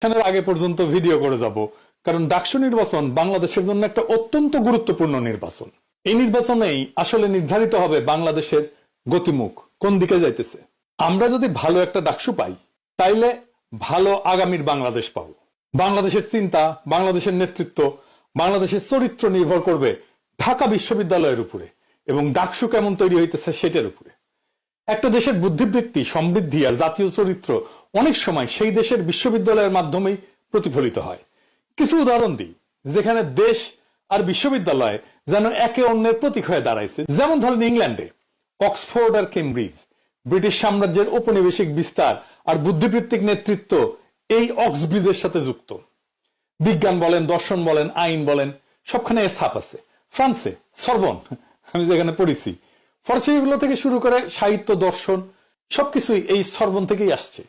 এখানের আগে পর্যন্ত ভিডিও করে যাব, কারণ ডাকসু নির্বাচন বাংলাদেশের জন্য একটা অত্যন্ত গুরুত্বপূর্ণ নির্বাচন। এই নির্বাচনেই আসলে নির্ধারিত হবে বাংলাদেশের গতিমুখ কোন দিকে যাইতেছে। আমরা যদি ভালো একটা ডাকসু পাই, তাইলে ভালো আগামীর বাংলাদেশ পাবো। বাংলাদেশের চিন্তা, বাংলাদেশের নেতৃত্ব, বাংলাদেশের চরিত্র নির্ভর করবে ঢাকা বিশ্ববিদ্যালয়ের উপরে এবং ডাকসু কেমন তৈরি হইতেছে সেটার উপরে। একটা দেশের বুদ্ধিবৃত্তি, সমৃদ্ধি আর জাতীয় চরিত্র অনেক সময় সেই দেশের বিশ্ববিদ্যালয়ের মাধ্যমেই প্রতিফলিত হয়। কিছু উদাহরণ দিই, যেখানে দেশ আর বিশ্ববিদ্যালয় যেন একে অন্যের প্রতীক হয়ে দাঁড়াইছে। যেমন ধরেন ইংল্যান্ডে অক্সফোর্ড আর কেমব্রিজ, ব্রিটিশ সাম্রাজ্যের ঔপনিবেশিক বিস্তার আর বুদ্ধিবৃত্তিক নেতৃত্ব এই অক্সব্রিজের সাথে যুক্ত। বিজ্ঞান বলেন, দর্শন বলেন, আইন বলেন, সবখানে এর ছাপ আছে। ফ্রান্সে সরবন, আমি যেখানে পড়েছি, ফরাসিগুলো থেকে শুরু করে সাহিত্য, দর্শন সবকিছুই এই সরবন থেকেই আসছে।